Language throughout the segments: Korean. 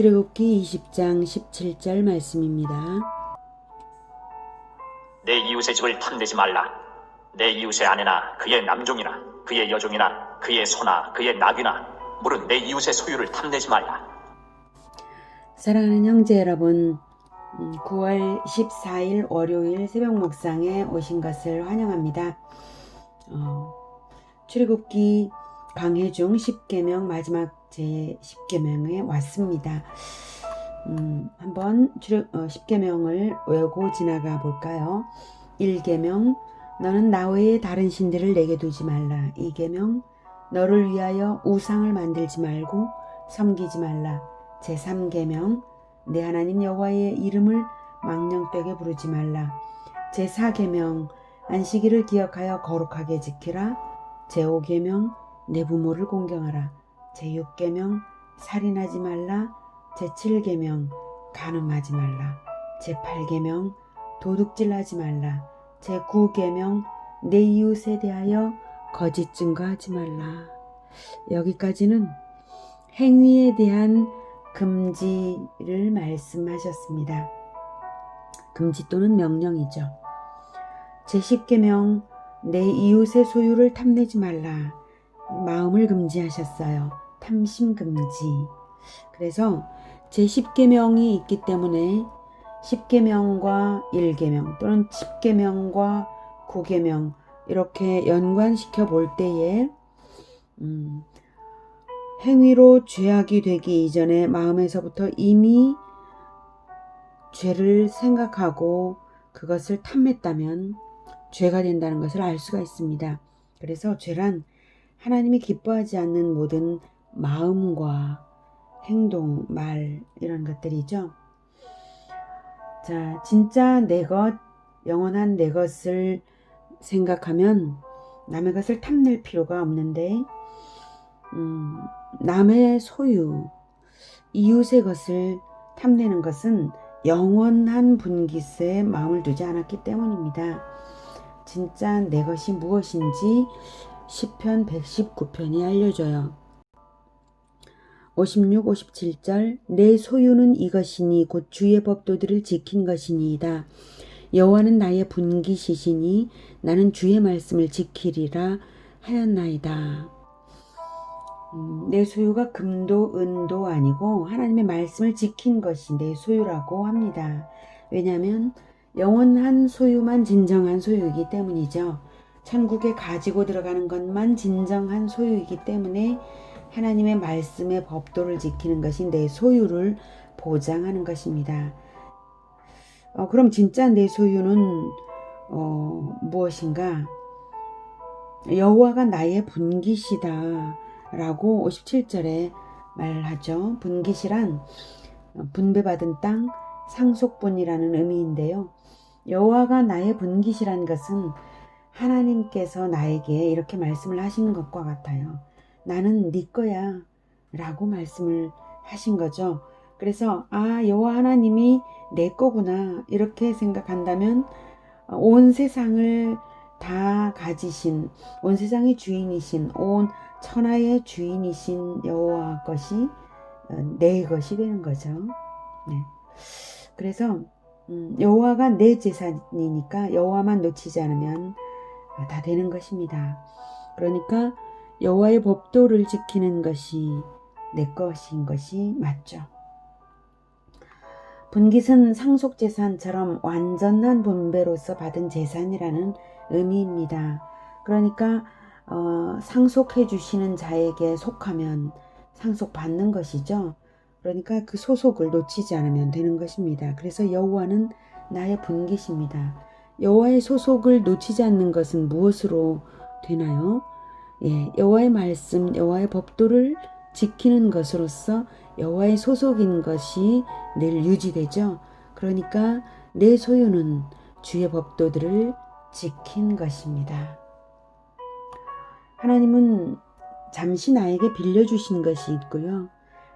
출애굽기 20장 17절 말씀입니다. 내 이웃의 집을 탐내지 말라. 내 이웃의 아내나 그의 남종이나 그의 여종이나 그의 소나 그의 나귀나 물은 내 이웃의 소유를 탐내지 말라. 사랑하는 형제 여러분, 9월 14일 월요일 새벽 묵상에 오신 것을 환영합니다. 출애굽기 강해 중 10계명 마지막 제 10계명에 왔습니다. 한번 10계명을 외우고 지나가 볼까요? 1계명, 너는 나 외에 다른 신들을 내게 두지 말라. 2계명, 너를 위하여 우상을 만들지 말고 섬기지 말라. 제3계명, 내 하나님 여호와의 이름을 망령되게 부르지 말라. 제4계명, 안식일을 기억하여 거룩하게 지키라. 제5계명, 내 부모를 공경하라. 제6계명, 살인하지 말라. 제7계명, 간음하지 말라. 제8계명, 도둑질하지 말라. 제9계명, 내 이웃에 대하여 거짓 증거하지 말라. 여기까지는 행위에 대한 금지를 말씀하셨습니다. 금지 또는 명령이죠. 제10계명, 내 이웃의 소유를 탐내지 말라. 마음을 금지하셨어요. 탐심 금지. 그래서 제10계명이 있기 때문에 10계명과 1계명 또는 10계명과 9계명 이렇게 연관시켜 볼 때에 행위로 죄악이 되기 이전에 마음에서부터 이미 죄를 생각하고 그것을 탐했다면 죄가 된다는 것을 알 수가 있습니다. 그래서 죄란 하나님이 기뻐하지 않는 모든 마음과 행동, 말 이런 것들이죠. 자, 진짜 내 것, 영원한 내 것을 생각하면 남의 것을 탐낼 필요가 없는데 남의 소유, 이웃의 것을 탐내는 것은 영원한 분깃에 마음을 두지 않았기 때문입니다. 진짜 내 것이 무엇인지 시편 119편이 알려줘요. 56, 57절 내 소유는 이것이니 곧 주의 법도들을 지킨 것이니이다. 여호와는 나의 분깃이시니 나는 주의 말씀을 지키리라 하였나이다. 내 소유가 금도 은도 아니고 하나님의 말씀을 지킨 것이 내 소유라고 합니다. 왜냐하면 영원한 소유만 진정한 소유이기 때문이죠. 천국에 가지고 들어가는 것만 진정한 소유이기 때문에 하나님의 말씀의 법도를 지키는 것이 내 소유를 보장하는 것입니다. 그럼 진짜 내 소유는 무엇인가? 여호와가 나의 분깃이다 라고 57절에 말하죠. 분깃이란 분배받은 땅, 상속분이라는 의미인데요. 여호와가 나의 분깃이란 것은 하나님께서 나에게 이렇게 말씀을 하시는 것과 같아요. 나는 네 거야 라고 말씀을 하신 거죠. 그래서 여호와 하나님이 내 거구나 이렇게 생각한다면 온 세상을 다 가지신, 온 세상의 주인이신, 온 천하의 주인이신 여호와 것이 내 것이 되는 거죠. 네. 그래서 여호와가 내 재산이니까 여호와만 놓치지 않으면 다 되는 것입니다. 그러니까 여호와의 법도를 지키는 것이 내 것인 것이 맞죠. 분깃은 상속재산처럼 완전한 분배로서 받은 재산이라는 의미입니다. 그러니까 상속해 주시는 자에게 속하면 상속받는 것이죠. 그러니까 그 소속을 놓치지 않으면 되는 것입니다. 그래서 여호와는 나의 분깃입니다. 여호와의 소속을 놓치지 않는 것은 무엇으로 되나요? 여호와의 말씀, 여호와의 법도를 지키는 것으로서 여호와의 소속인 것이 늘 유지되죠. 그러니까 내 소유는 주의 법도들을 지킨 것입니다. 하나님은 잠시 나에게 빌려주신 것이 있고요.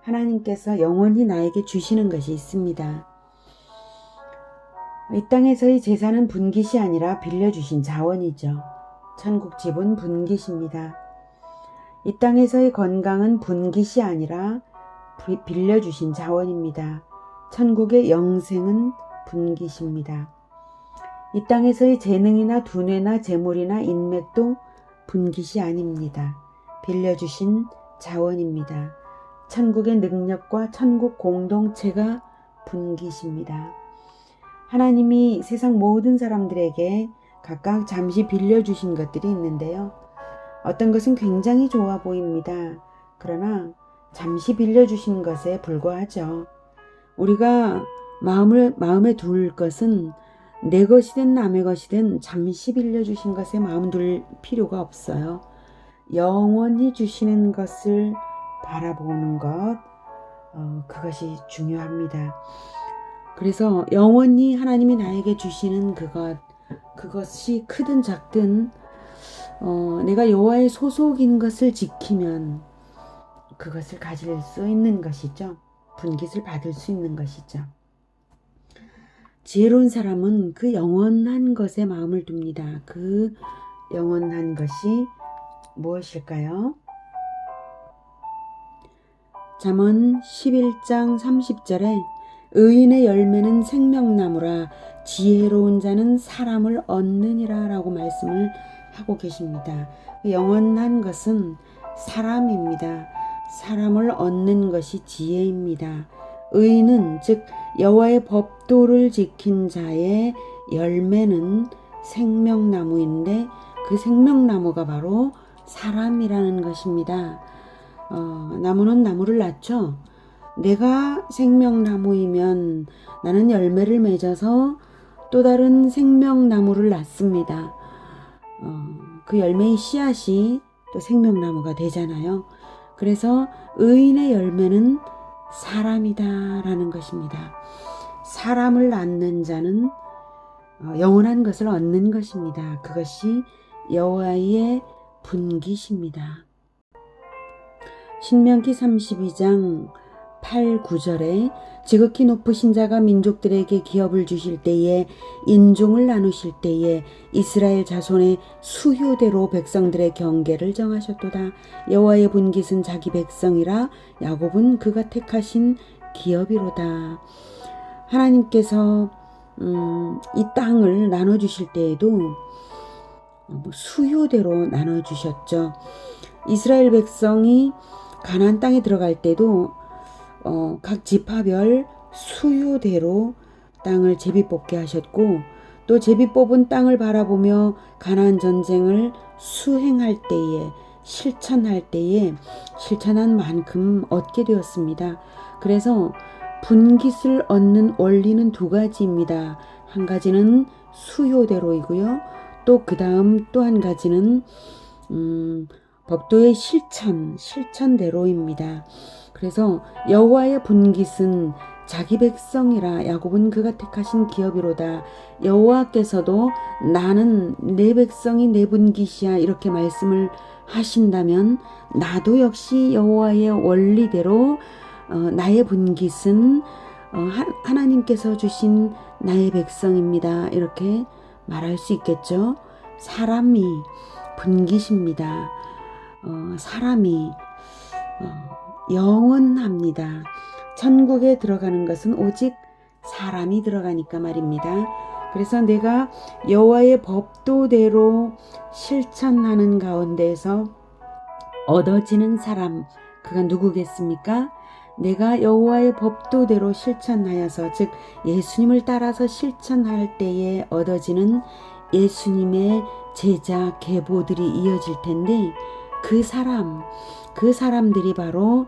하나님께서 영원히 나에게 주시는 것이 있습니다. 이 땅에서의 재산은 분깃이 아니라 빌려주신 자원이죠. 천국 집은 분깃입니다. 이 땅에서의 건강은 분깃이 아니라 빌려주신 자원입니다. 천국의 영생은 분깃입니다. 이 땅에서의 재능이나 두뇌나 재물이나 인맥도 분깃이 아닙니다. 빌려주신 자원입니다. 천국의 능력과 천국 공동체가 분깃입니다. 하나님이 세상 모든 사람들에게 각각 잠시 빌려주신 것들이 있는데요. 어떤 것은 굉장히 좋아 보입니다. 그러나 잠시 빌려주신 것에 불과하죠. 우리가 마음에 둘 것은 내 것이든 남의 것이든 잠시 빌려주신 것에 마음 둘 필요가 없어요. 영원히 주시는 것을 바라보는 것, 그것이 중요합니다. 그래서 영원히 하나님이 나에게 주시는 그것이 크든 작든 내가 여호와의 소속인 것을 지키면 그것을 가질 수 있는 것이죠. 분깃을 받을 수 있는 것이죠. 지혜로운 사람은 그 영원한 것에 마음을 둡니다. 그 영원한 것이 무엇일까요? 잠언 11장 30절에 의인의 열매는 생명나무라 지혜로운 자는 사람을 얻느니라 라고 말씀을 하고 계십니다. 영원한 것은 사람입니다. 사람을 얻는 것이 지혜입니다. 의인은 즉 여호와의 법도를 지킨 자의 열매는 생명나무인데 그 생명나무가 바로 사람이라는 것입니다. 나무는 나무를 낳죠. 내가 생명나무이면 나는 열매를 맺어서 또 다른 생명나무를 낳습니다. 그 열매의 씨앗이 또 생명나무가 되잖아요. 그래서 의인의 열매는 사람이다라는 것입니다. 사람을 낳는 자는 영원한 것을 얻는 것입니다. 그것이 여호와의 분깃입니다. 신명기 32장 8, 9절에 지극히 높으신 자가 민족들에게 기업을 주실 때에 인종을 나누실 때에 이스라엘 자손의 수효대로 백성들의 경계를 정하셨도다. 여호와의 분깃은 자기 백성이라 야곱은 그가 택하신 기업이로다. 하나님께서 이 땅을 나눠주실 때에도 수효대로 나눠주셨죠. 이스라엘 백성이 가나안 땅에 들어갈 때도 각 지파별 수요대로 땅을 제비 뽑게 하셨고 또 제비 뽑은 땅을 바라보며 가나안 전쟁을 수행할 때에 실천할 때에 실천한 만큼 얻게 되었습니다. 그래서 분깃을 얻는 원리는 두 가지입니다. 한 가지는 수요대로이고요. 또 그 다음 또 한 가지는 법도의 실천대로입니다. 그래서 여호와의 분깃은 자기 백성이라 야곱은 그가 택하신 기업이로다. 여호와께서도 나는 내 백성이 내 분깃이야 이렇게 말씀을 하신다면 나도 역시 여호와의 원리대로 나의 분깃은 하나님께서 주신 나의 백성입니다. 이렇게 말할 수 있겠죠. 사람이 분깃입니다. 사람이 영원합니다. 천국에 들어가는 것은 오직 사람이 들어가니까 말입니다. 그래서 내가 여호와의 법도대로 실천하는 가운데에서 얻어지는 사람, 그가 누구겠습니까? 내가 여호와의 법도대로 실천하여서 즉 예수님을 따라서 실천할 때에 얻어지는 예수님의 제자 계보들이 이어질 텐데 그 사람들이 바로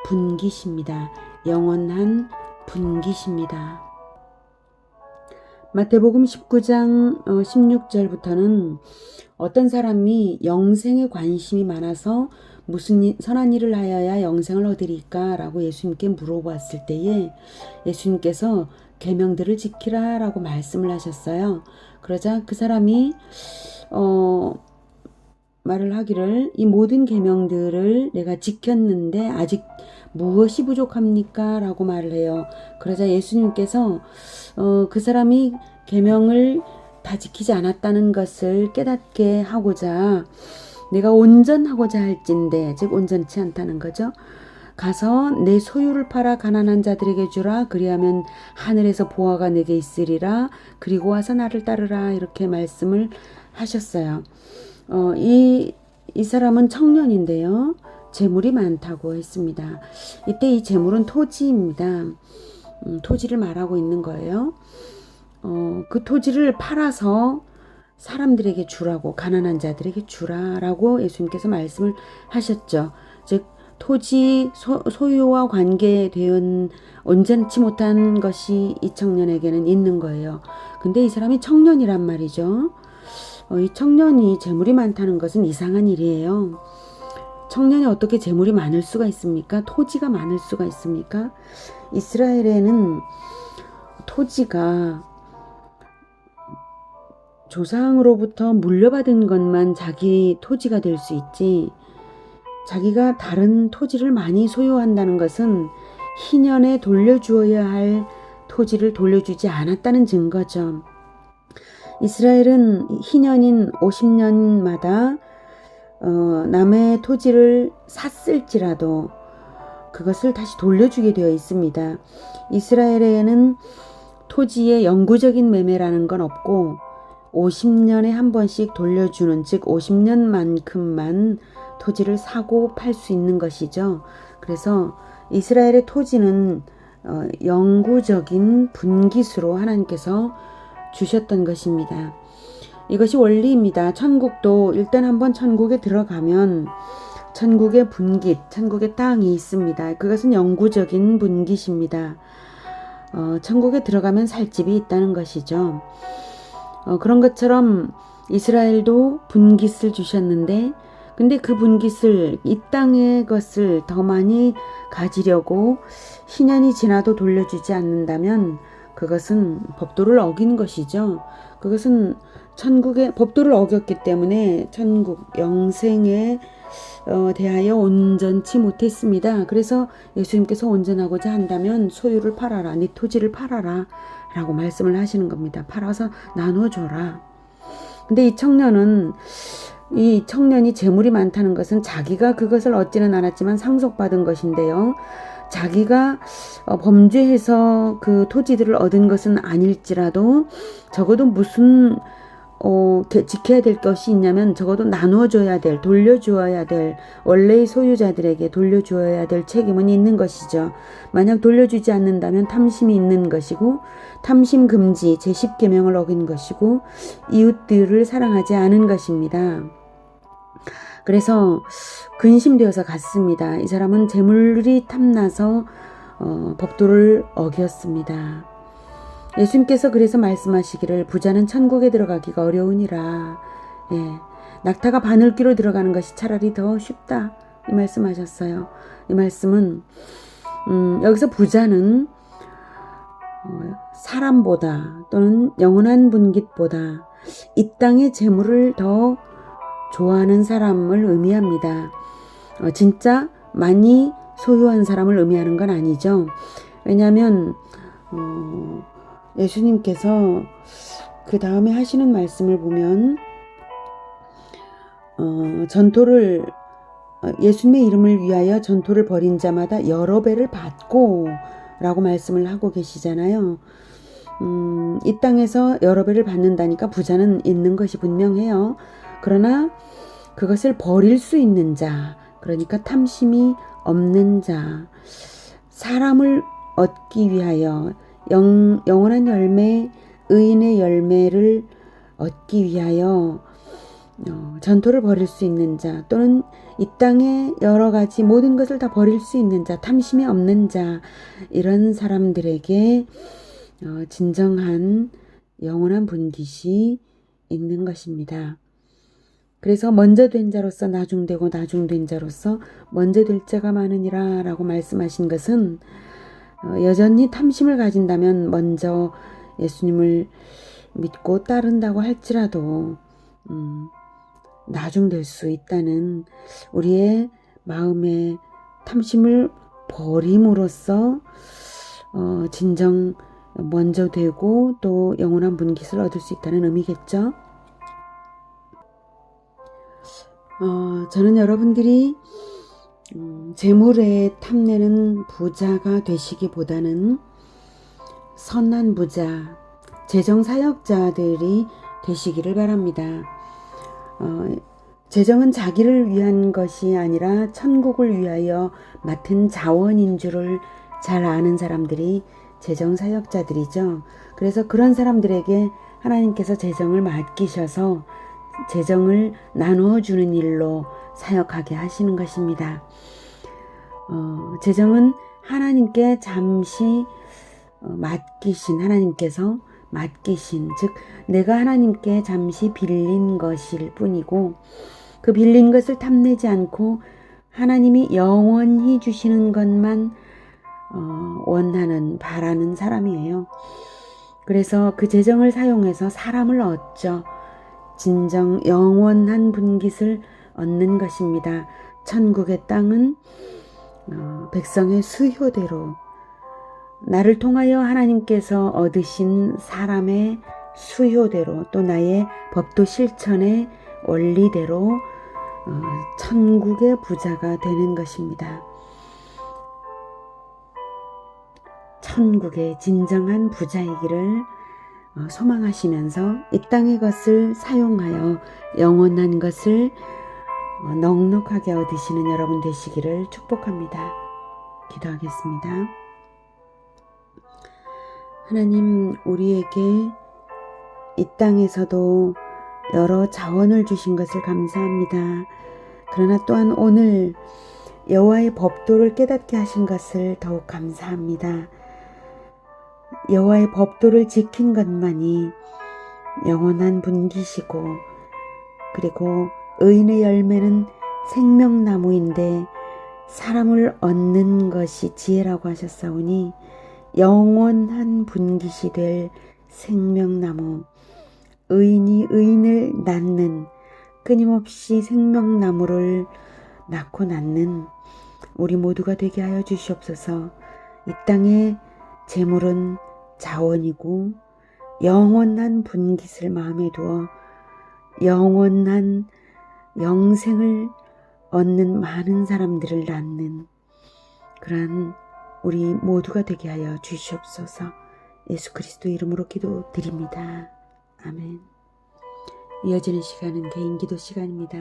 분깃입니다. 영원한 분깃입니다. 마태복음 19장 16절부터는 어떤 사람이 영생에 관심이 많아서 무슨 선한 일을 하여야 영생을 얻으리까 라고 예수님께 물어봤을 때에 예수님께서 계명들을 지키라 라고 말씀을 하셨어요. 그러자 그 사람이 말을 하기를 이 모든 계명들을 내가 지켰는데 아직 무엇이 부족합니까? 라고 말을 해요. 그러자 예수님께서 그 사람이 계명을 다 지키지 않았다는 것을 깨닫게 하고자 내가 온전하고자 할진대 즉 온전치 않다는 거죠. 가서 내 소유를 팔아 가난한 자들에게 주라. 그리하면 하늘에서 보화가 내게 있으리라. 그리고 와서 나를 따르라. 이렇게 말씀을 하셨어요. 이 사람은 청년인데요. 재물이 많다고 했습니다. 이때 이 재물은 토지입니다. 토지를 말하고 있는 거예요. 그 토지를 팔아서 사람들에게 주라고, 가난한 자들에게 주라라고 예수님께서 말씀을 하셨죠. 즉 토지 소유와 관계되어 온전치 못한 것이 이 청년에게는 있는 거예요. 근데 이 사람이 청년이란 말이죠. 이 청년이 재물이 많다는 것은 이상한 일이에요. 청년이 어떻게 재물이 많을 수가 있습니까? 토지가 많을 수가 있습니까? 이스라엘에는 토지가 조상으로부터 물려받은 것만 자기 토지가 될 수 있지, 자기가 다른 토지를 많이 소유한다는 것은 희년에 돌려주어야 할 토지를 돌려주지 않았다는 증거죠. 이스라엘은 희년인 50년마다 남의 토지를 샀을지라도 그것을 다시 돌려주게 되어 있습니다. 이스라엘에는 토지의 영구적인 매매라는 건 없고 50년에 한 번씩 돌려주는, 즉 50년만큼만 토지를 사고 팔 수 있는 것이죠. 그래서 이스라엘의 토지는 영구적인 분깃으로 하나님께서 주셨던 것입니다. 이것이 원리입니다. 천국도 일단 한번 천국에 들어가면 천국의 분깃, 천국의 땅이 있습니다. 그것은 영구적인 분깃입니다. 천국에 들어가면 살 집이 있다는 것이죠. 그런 것처럼 이스라엘도 분깃을 주셨는데, 근데 그 분깃을, 이 땅의 것을 더 많이 가지려고 희년이 지나도 돌려주지 않는다면 그것은 법도를 어긴 것이죠. 그것은 천국의 법도를 어겼기 때문에 천국 영생에 대하여 온전치 못했습니다. 그래서 예수님께서 온전하고자 한다면 소유를 팔아라, 네 토지를 팔아라 라고 말씀을 하시는 겁니다. 팔아서 나눠줘라. 근데 이 청년이 재물이 많다는 것은 자기가 그것을 얻지는 않았지만 상속받은 것인데요. 자기가 범죄해서 그 토지들을 얻은 것은 아닐지라도 적어도 무슨 지켜야 될 것이 있냐면 적어도 나눠줘야 될, 돌려주어야 될, 원래의 소유자들에게 돌려주어야 될 책임은 있는 것이죠. 만약 돌려주지 않는다면 탐심이 있는 것이고, 탐심 금지 제10계명을 어긴 것이고, 이웃들을 사랑하지 않은 것입니다. 그래서 근심되어서 갔습니다. 이 사람은 재물이 탐나서 법도를 어겼습니다. 예수님께서 그래서 말씀하시기를 부자는 천국에 들어가기가 어려우니라. 낙타가 바늘귀로 들어가는 것이 차라리 더 쉽다. 이 말씀하셨어요. 이 말씀은 여기서 부자는 사람보다 또는 영원한 분깃보다 이 땅의 재물을 더 좋아하는 사람을 의미합니다. 진짜 많이 소유한 사람을 의미하는 건 아니죠. 왜냐하면 예수님께서 그 다음에 하시는 말씀을 보면 예수님의 이름을 위하여 전토를 벌인 자마다 여러 배를 받고 라고 말씀을 하고 계시잖아요. 이 땅에서 여러 배를 받는다니까 부자는 있는 것이 분명해요. 그러나 그것을 버릴 수 있는 자, 그러니까 탐심이 없는 자, 사람을 얻기 위하여 영원한 열매, 의인의 열매를 얻기 위하여 전토를 벌일 수 있는 자, 또는 이 땅의 여러 가지 모든 것을 다 버릴 수 있는 자, 탐심이 없는 자, 이런 사람들에게 진정한 영원한 분깃이 있는 것입니다. 그래서 먼저 된 자로서 나중되고 나중된 자로서 먼저 될 자가 많으니라 라고 말씀하신 것은 여전히 탐심을 가진다면 먼저 예수님을 믿고 따른다고 할지라도 나중될 수 있다는, 우리의 마음의 탐심을 버림으로써 진정 먼저 되고 또 영원한 분깃을 얻을 수 있다는 의미겠죠. 저는 여러분들이 재물에 탐내는 부자가 되시기보다는 선한 부자, 재정사역자들이 되시기를 바랍니다. 재정은 자기를 위한 것이 아니라 천국을 위하여 맡은 자원인 줄을 잘 아는 사람들이 재정사역자들이죠. 그래서 그런 사람들에게 하나님께서 재정을 맡기셔서 재정을 나누어 주는 일로 사역하게 하시는 것입니다. 재정은 하나님께 잠시 하나님께서 맡기신, 즉 내가 하나님께 잠시 빌린 것일 뿐이고, 그 빌린 것을 탐내지 않고 하나님이 영원히 주시는 것만 원하는, 바라는 사람이에요. 그래서 그 재정을 사용해서 사람을 얻죠. 진정 영원한 분깃을 얻는 것입니다. 천국의 땅은 백성의 수효대로, 나를 통하여 하나님께서 얻으신 사람의 수효대로, 또 나의 법도 실천의 원리대로 천국의 부자가 되는 것입니다. 천국의 진정한 부자이기를 소망하시면서 이 땅의 것을 사용하여 영원한 것을 넉넉하게 얻으시는 여러분 되시기를 축복합니다. 기도하겠습니다. 하나님, 우리에게 이 땅에서도 여러 자원을 주신 것을 감사합니다. 그러나 또한 오늘 여호와의 법도를 깨닫게 하신 것을 더욱 감사합니다. 여호와의 법도를 지킨 것만이 영원한 분깃이고, 그리고 의인의 열매는 생명나무인데 사람을 얻는 것이 지혜라고 하셨사오니, 영원한 분깃이 될 생명나무, 의인이 의인을 낳는, 끊임없이 생명나무를 낳고 낳는 우리 모두가 되게 하여 주시옵소서. 이 땅의 재물은 자원이고 영원한 분깃을 마음에 두어 영원한 영생을 얻는 많은 사람들을 낳는 그러한 우리 모두가 되게 하여 주시옵소서. 예수 그리스도 이름으로 기도드립니다. 아멘. 이어지는 시간은 개인 기도 시간입니다.